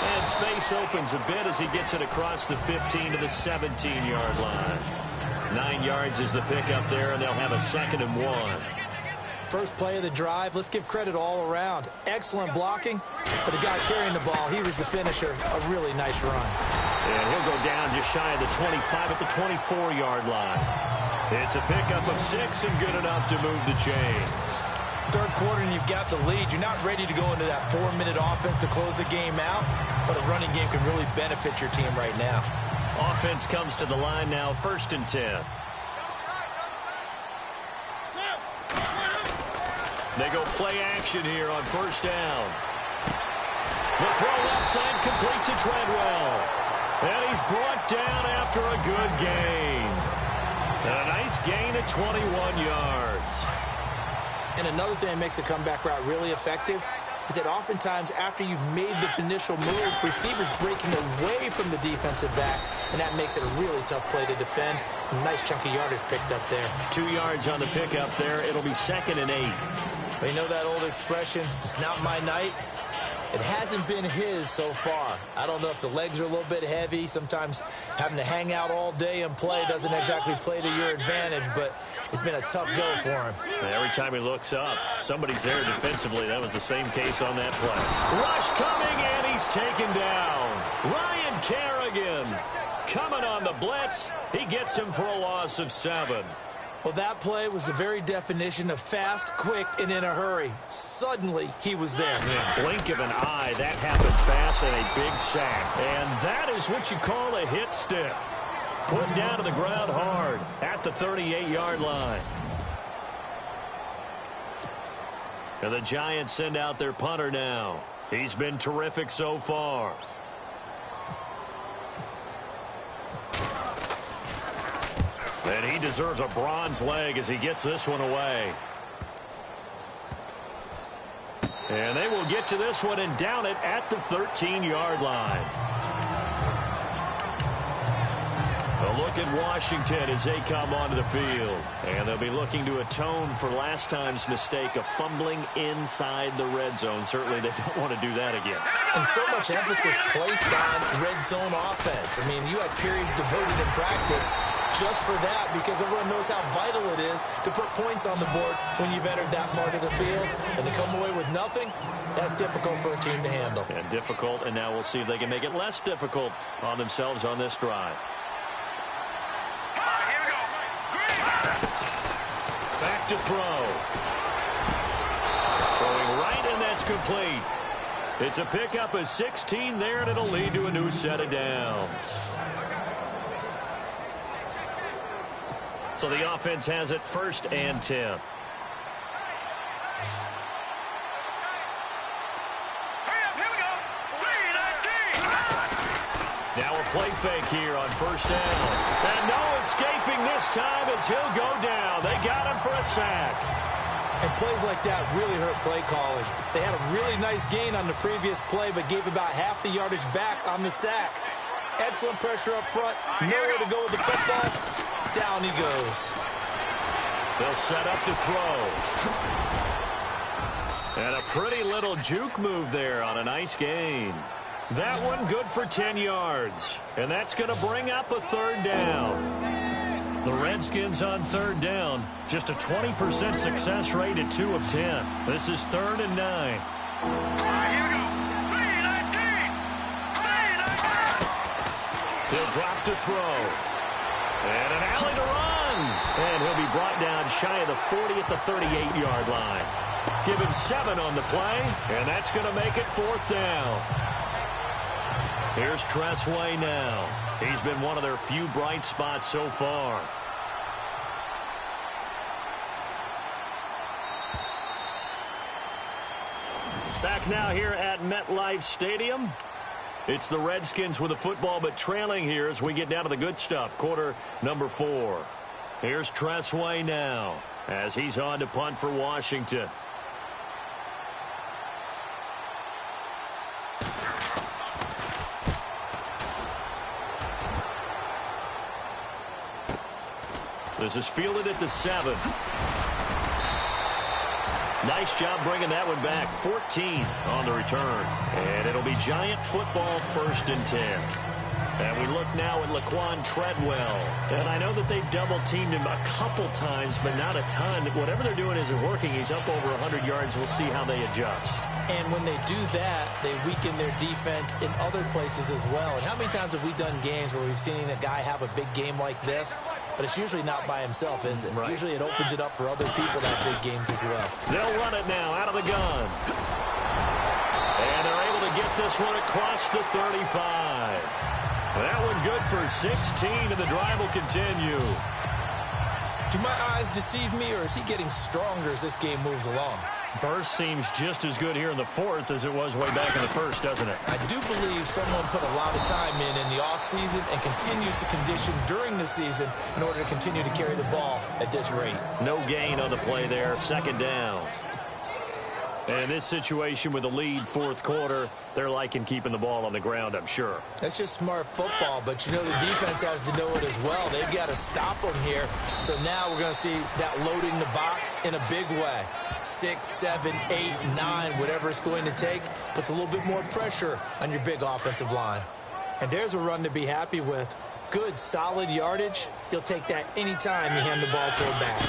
Speaker 3: And space opens a bit as he gets it across the 15 to the 17-yard line. 9 yards is the pickup there, and they'll have a 2nd and 1.
Speaker 4: First play of the drive, let's give credit all around. Excellent blocking, but the guy carrying the ball, he was the finisher. A really nice run.
Speaker 3: And he'll go down just shy of the 25 at the 24-yard line. It's a pickup of 6 and good enough to move the chains.
Speaker 4: Third quarter and you've got the lead. You're not ready to go into that 4-minute offense to close the game out, but a running game can really benefit your team right now.
Speaker 3: Offense comes to the line now, 1st and 10. They go play action here on first down. The throw left side complete to Treadwell. And he's brought down after a good gain. And a nice gain at 21 yards.
Speaker 4: And another thing that makes the comeback route really effective is that oftentimes after you've made the initial move, receivers breaking away from the defensive back, and that makes it a really tough play to defend. A nice chunk of yardage picked up there.
Speaker 3: 2 yards on the pickup there. It'll be 2nd and 8.
Speaker 4: You know that old expression, it's not my night. It hasn't been his so far. I don't know if the legs are a little bit heavy. Sometimes having to hang out all day and play doesn't exactly play to your advantage, but it's been a tough go for him.
Speaker 3: Every time he looks up, somebody's there defensively. That was the same case on that play. Rush coming, and he's taken down. Ryan Kerrigan coming on the blitz. He gets him for a loss of 7.
Speaker 4: Well, that play was the very definition of fast, quick, and in a hurry. Suddenly, he was there.
Speaker 3: In a blink of an eye, that happened fast and a big sack. And that is what you call a hit stick. Put down to the ground hard at the 38-yard line. And the Giants send out their punter now. He's been terrific so far. And he deserves a bronze leg as he gets this one away. And they will get to this one and down it at the 13-yard line. A look at Washington as they come onto the field. And they'll be looking to atone for last time's mistake of fumbling inside the red zone. Certainly they don't want to do that again.
Speaker 4: And so much emphasis placed on red zone offense. I mean, you had periods devoted in practice just for that, because everyone knows how vital it is to put points on the board when you've entered that part of the field. And to come away with nothing, that's difficult for a team to handle.
Speaker 3: And difficult, and now we'll see if they can make it less difficult on themselves on this drive. Back to throw. Throwing right, and that's complete. It's a pickup of 16 there, and it'll lead to a new set of downs. So the offense has it 1st and 10. Now a play fake here on first down. And no escaping this time as he'll go down. They got him for a sack.
Speaker 4: And plays like that really hurt play calling. They had a really nice gain on the previous play, but gave about half the yardage back on the sack. Excellent pressure up front. Nowhere to go with the football. Down he goes.
Speaker 3: They'll set up to throw. And a pretty little juke move there on a nice gain. That one good for 10 yards. And that's going to bring up a 3rd down. The Redskins on third down. Just a 20% success rate at 2 of 10. This is 3rd and 9. He'll drop to throw. And an alley to run. And he'll be brought down shy of the 40 at the 38-yard line. Give him 7 on the play, and that's going to make it 4th down. Here's Tressway now. He's been one of their few bright spots so far. Back now here at MetLife Stadium. It's the Redskins with the football, but trailing here as we get down to the good stuff. Quarter number 4. Here's Tressway now as he's on to punt for Washington. This is fielded at the 7. Nice job bringing that one back. 14 on the return. And it'll be Giant football, 1st and 10. And we look now at Laquan Treadwell. And I know that they've double-teamed him a couple times, but not a ton. Whatever they're doing isn't working. He's up over 100 yards. We'll see how they adjust.
Speaker 4: And when they do that, they weaken their defense in other places as well. And how many times have we done games where we've seen a guy have a big game like this? But it's usually not by himself, is it?
Speaker 3: Right.
Speaker 4: Usually it opens it up for other people to have big games as well.
Speaker 3: They'll run it now out of the gun. And they're able to get this one across the 35. That one good for 16, and the drive will continue.
Speaker 4: Do my eyes deceive me, or is he getting stronger as this game moves along?
Speaker 3: Burst seems just as good here in the 4th as it was way back in the 1st, doesn't it?
Speaker 4: I do believe someone put a lot of time in the offseason and continues to condition during the season in order to continue to carry the ball at this rate.
Speaker 3: No gain on the play there. 2nd down. And in this situation with the lead 4th quarter, they're liking keeping the ball on the ground, I'm sure.
Speaker 4: That's just smart football, but you know the defense has to know it as well. They've got to stop them here. So now we're going to see that loading the box in a big way. 6, 7, 8, 9, whatever it's going to take, puts a little bit more pressure on your big offensive line. And there's a run to be happy with. Good, solid yardage. You'll take that anytime you hand the ball to a back.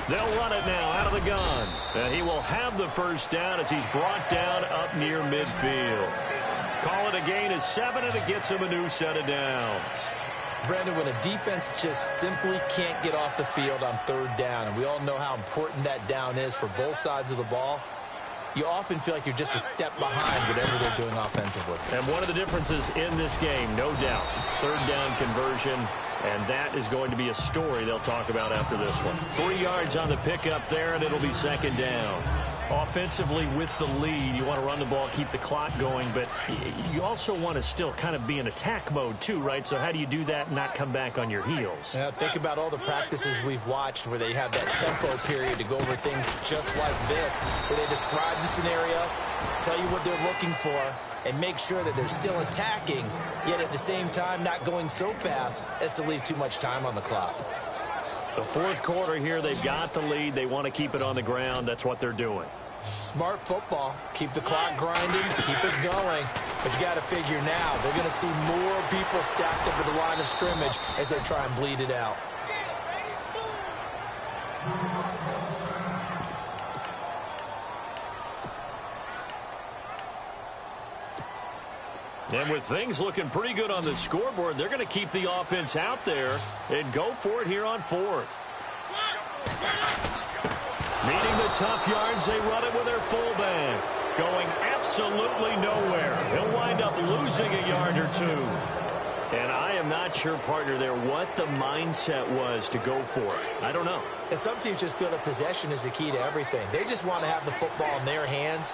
Speaker 3: They'll run it now out of the gun. And he will have the 1st down as he's brought down up near midfield. Call it a gain of 7, and it gets him a new set of downs.
Speaker 4: Brandon, when a defense just simply can't get off the field on 3rd down, and we all know how important that down is for both sides of the ball, you often feel like you're just a step behind whatever they're doing offensively.
Speaker 3: And one of the differences in this game, no doubt, 3rd down conversion, and that is going to be a story they'll talk about after this one. 3 yards on the pickup there, and it'll be 2nd down. Offensively with the lead, you want to run the ball, keep the clock going, but you also want to still kind of be in attack mode too, right? So how do you do that and not come back on your heels?
Speaker 4: Yeah, think about all the practices we've watched where they have that tempo period to go over things just like this, where they describe the scenario, tell you what they're looking for, and make sure that they're still attacking, yet at the same time not going so fast as to leave too much time on the clock.
Speaker 3: The 4th quarter here, they've got the lead. They want to keep it on the ground. That's what they're doing.
Speaker 4: Smart football. Keep the clock grinding, keep it going. But you got to figure now, they're going to see more people stacked up at the line of scrimmage as they try and bleed it out.
Speaker 3: And with things looking pretty good on the scoreboard, they're going to keep the offense out there and go for it here on 4th. Needing the tough yards, they run it with their fullback. Going absolutely nowhere. He'll wind up losing a yard or 2. And I am not sure, partner, there what the mindset was to go for it. I don't know.
Speaker 4: And some teams just feel that possession is the key to everything. They just want to have the football in their hands.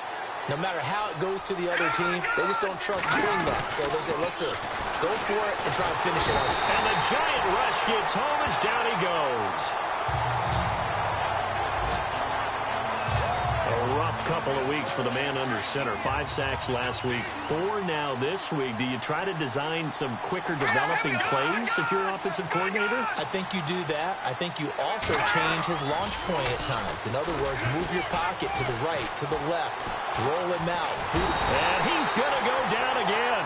Speaker 4: No matter how it goes to the other team, they just don't trust doing that. So they say, listen, go for it and try and finish it out.
Speaker 3: And the Giant rush gets home as down he goes. A rough couple of weeks for the man under center. 5 sacks last week, 4 now this week. Do you try to design some quicker developing plays if you're an offensive coordinator?
Speaker 4: I think you do that. I think you also change his launch point at times. In other words, move your pocket to the right, to the left, roll him out.
Speaker 3: And he's going to go down again.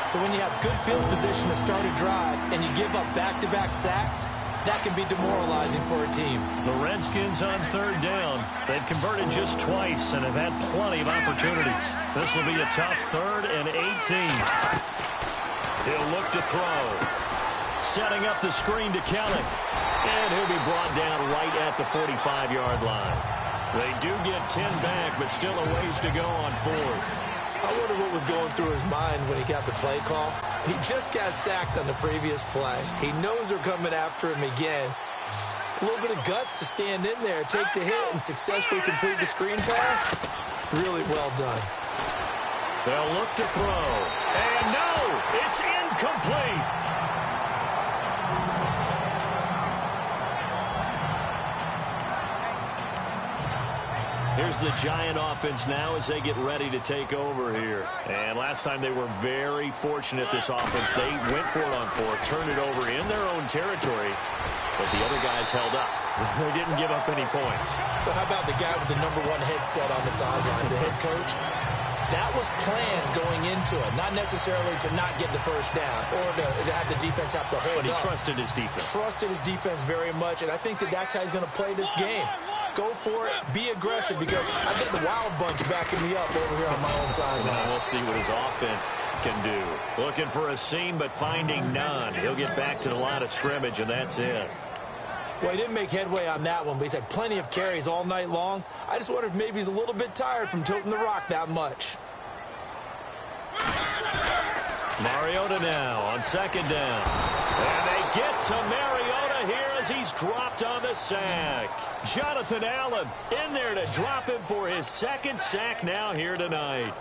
Speaker 4: So So when you have good field position to start a drive and you give up back-to-back sacks, that can be demoralizing for a team.
Speaker 3: The Redskins on third down. They've converted just twice and have had plenty of opportunities. This will be a tough 3rd and 18. He'll look to throw. Setting up the screen to Kelly. And he'll be brought down right at the 45-yard line. They do get 10 back, but still a ways to go on 4th.
Speaker 4: I wonder what was going through his mind when he got the play call. He just got sacked on the previous play. He knows they're coming after him again. A little bit of guts to stand in there, take the hit, and successfully complete the screen pass. Really well done.
Speaker 3: They'll look to throw. And no, it's incomplete. Here's the Giant offense now as they get ready to take over here. And last time they were very fortunate, this offense. They went for it on 4th, turned it over in their own territory, but the other guys held up. They didn't give up any points.
Speaker 4: So how about the guy with the #1 headset on the sideline as a head coach? That was planned going into it, not necessarily to not get the first down or to have the defense have to hold up.
Speaker 3: But he trusted his defense.
Speaker 4: Trusted his defense very much, and I think that's how he's going to play this game. Go for it, be aggressive, because I've got the Wild Bunch backing me up over here on my own side.
Speaker 3: Now we'll see what his offense can do. Looking for a seam, but finding none. He'll get back to the line of scrimmage, and that's it.
Speaker 4: Well, he didn't make headway on that one, but he's had plenty of carries all night long. I just wonder if maybe he's a little bit tired from toting the rock that much.
Speaker 3: Mariota now on 2nd down. And they get to Mariota here as he's dropped on the sack. Jonathan Allen in there to drop him for his 2nd sack now here tonight.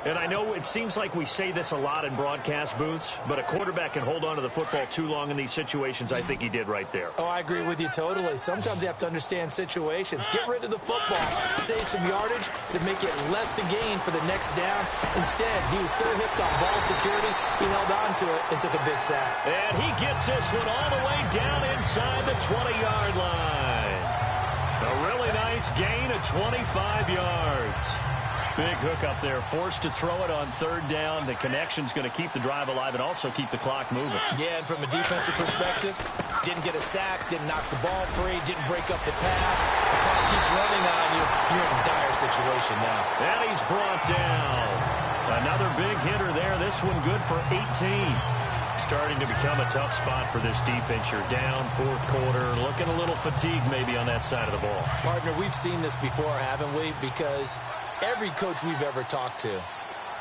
Speaker 3: And I know it seems like we say this a lot in broadcast booths, but a quarterback can hold on to the football too long in these situations. I think he did right there.
Speaker 4: Oh, I agree with you totally. Sometimes you have to understand situations. Get rid of the football, save some yardage to make it less to gain for the next down. Instead, he was so hipped on ball security, he held on to it and took a big sack.
Speaker 3: And he gets this one all the way down inside the 20-yard line. A really nice gain of 25 yards. Big hook up there, forced to throw it on 3rd down. The connection's going to keep the drive alive and also keep the clock moving.
Speaker 4: Yeah, and from a defensive perspective, didn't get a sack, didn't knock the ball free, didn't break up the pass. The clock keeps running on you. You're in a dire situation now.
Speaker 3: And he's brought down. Another big hitter there. This one good for 18. Starting to become a tough spot for this defense. You're down 4th quarter, looking a little fatigued maybe on that side of the ball.
Speaker 4: Partner, we've seen this before, haven't we? Because every coach we've ever talked to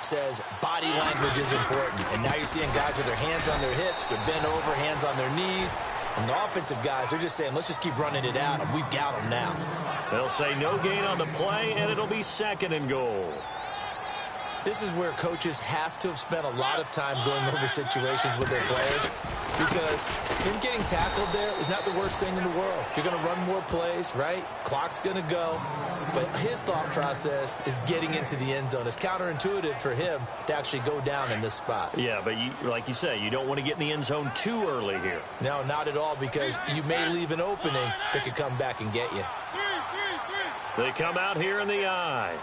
Speaker 4: says body language is important. And now you're seeing guys with their hands on their hips, they're bent over, hands on their knees. And the offensive guys, they're just saying, let's just keep running it out, and we've got them now.
Speaker 3: They'll say no gain on the play, and it'll be 2nd and goal.
Speaker 4: This is where coaches have to have spent a lot of time going over situations with their players, because him getting tackled there is not the worst thing in the world. You're going to run more plays, right? Clock's going to go. But his thought process is getting into the end zone. It's counterintuitive for him to actually go down in this spot.
Speaker 3: Yeah, but like you say, you don't want to get in the end zone too early here.
Speaker 4: No, not at all, because you may leave an opening that could come back and get you.
Speaker 3: They come out here in the eye.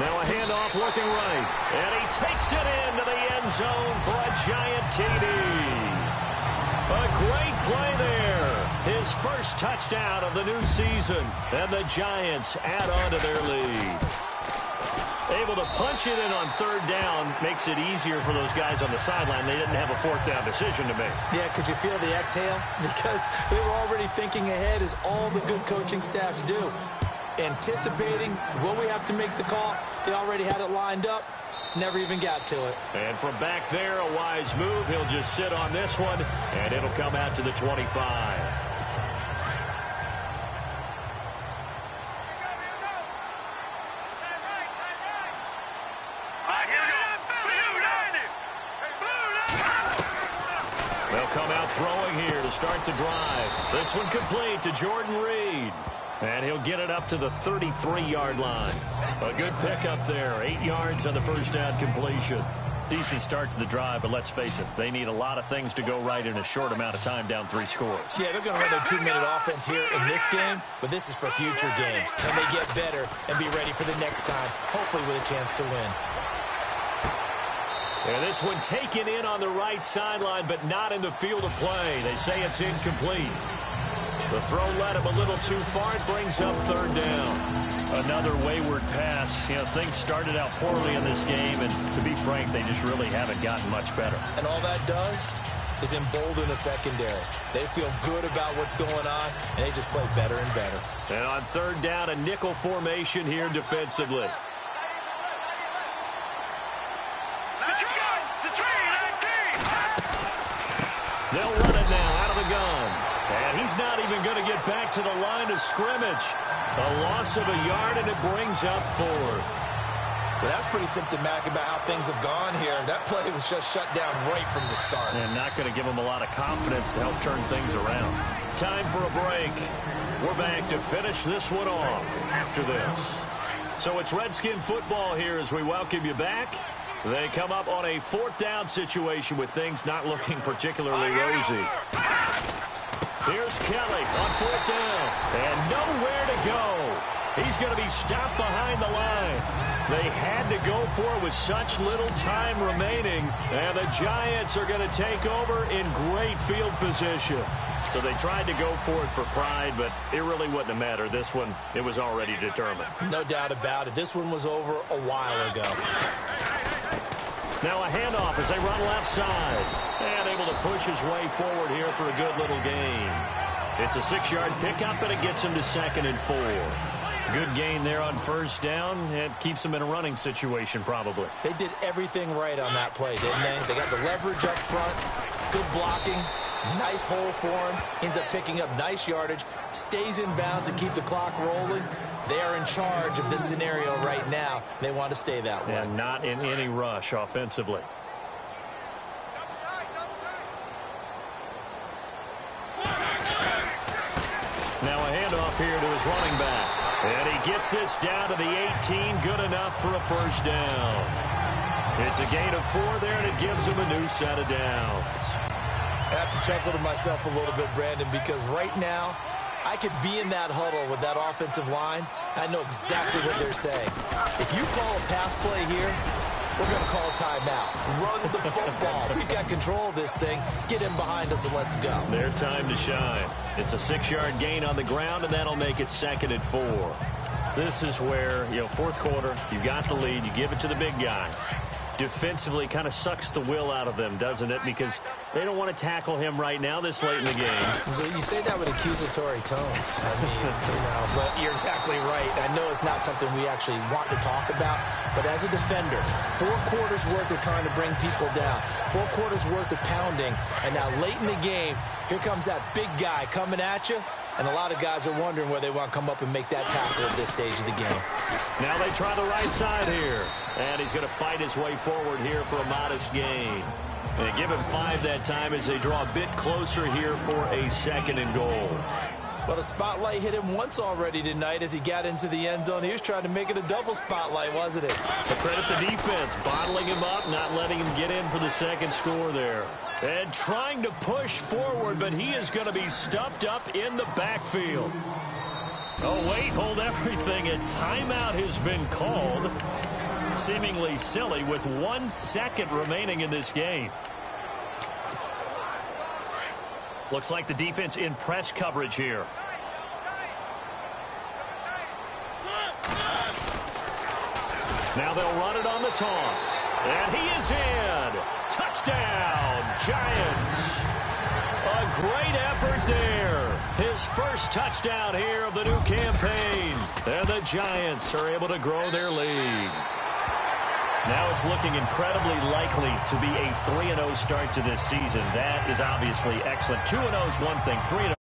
Speaker 3: Now a handoff looking right. And he takes it into the end zone for a giant TD. A great play there. His first touchdown of the new season. And the Giants add on to their lead. Able to punch it in on 3rd down makes it easier for those guys on the sideline. They didn't have a 4th down decision to make. Yeah, could you feel the exhale? Because they were already thinking ahead, as all the good coaching staffs do. Anticipating, will we have to make the call? They already had it lined up. Never even got to it. And from back there, a wise move. He'll just sit on this one, and it'll come out to the 25. They'll come out throwing here to start the drive. This one complete to Jordan Reed. And he'll get it up to the 33-yard line. A good pickup there. 8 yards on the first down completion. Decent start to the drive, but let's face it, they need a lot of things to go right in a short amount of time, down 3 scores.
Speaker 4: Yeah, they're going to run their 2-minute offense here in this game, but this is for future games. Can they get better and be ready for the next time, hopefully with a chance to win?
Speaker 3: And this one taken in on the right sideline, but not in the field of play. They say it's incomplete. The throw led him a little too far. It brings up 3rd down. Another wayward pass. You know, things started out poorly in this game, and to be frank, they just really haven't gotten much better.
Speaker 4: And all that does is embolden the secondary. They feel good about what's going on, and they just play better and better.
Speaker 3: And on 3rd down, a nickel formation here defensively. They'll run it now out of the gun. And he's not even going to get back to the line of scrimmage. A loss of a yard, and it brings up 4th.
Speaker 4: Well, that's pretty symptomatic about how things have gone here. That play was just shut down right from the start.
Speaker 3: And not going to give them a lot of confidence to help turn things around. Time for a break. We're back to finish this one off after this. So it's Redskin football here as we welcome you back. They come up on a 4th down situation with things not looking particularly rosy. Here's Kelly on 4th down. And nowhere to go. He's going to be stopped behind the line. They had to go for it with such little time remaining. And the Giants are going to take over in great field position. So they tried to go for it for pride, but it really wouldn't have mattered. This one, it was already determined.
Speaker 4: No doubt about it. This one was over a while ago.
Speaker 3: Now a handoff as they run left side. And able to push his way forward here for a good little gain. It's a 6-yard pickup, and it gets him to 2nd and 4. Good gain there on 1st down. It keeps him in a running situation probably.
Speaker 4: They did everything right on that play, didn't they? They got the leverage up front, good blocking, nice hole for him. Ends up picking up nice yardage, stays in bounds and keep the clock rolling. They are in charge of this scenario right now. They want to stay that way.
Speaker 3: And not in any rush offensively. Now a handoff here to his running back. And he gets this down to the 18. Good enough for a 1st down. It's a gain of 4 there, and it gives him a new set of downs.
Speaker 4: I have to chuckle to myself a little bit, Brandon, because right now, I could be in that huddle with that offensive line. I know exactly what they're saying. If you call a pass play here, we're going to call a timeout. Run the football. We've got control of this thing. Get him behind us and let's go.
Speaker 3: Their time to shine. It's a 6-yard gain on the ground, and that'll make it 2nd and 4. This is where, 4th quarter, you got the lead. You give it to the big guy. Defensively kind of sucks the will out of them, doesn't it? Because they don't want to tackle him right now this late in the game.
Speaker 4: Well, you say that with accusatory tones. I mean, but you're exactly right. I know it's not something we actually want to talk about, but as a defender, 4 quarters worth of trying to bring people down, 4 quarters worth of pounding, and now late in the game, here comes that big guy coming at you. And a lot of guys are wondering where they want to come up and make that tackle at this stage of the game.
Speaker 3: Now they try the right side here. And he's going to fight his way forward here for a modest gain. And they give him 5 that time as they draw a bit closer here for a 2nd and goal.
Speaker 4: But a spotlight hit him once already tonight as he got into the end zone. He was trying to make it a double spotlight, wasn't it?
Speaker 3: But credit the defense, bottling him up, not letting him get in for the 2nd score there. And trying to push forward, but he is going to be stuffed up in the backfield. Oh, wait, hold everything. A timeout has been called. Seemingly silly with 1 second remaining in this game. Looks like the defense in press coverage here. Now they'll run it on the toss. And he is in. Touchdown, Giants. A great effort there. His first touchdown here of the new campaign. And the Giants are able to grow their lead. Now it's looking incredibly likely to be a 3-0 start to this season. That is obviously excellent. 2-0 is one thing. 3-0.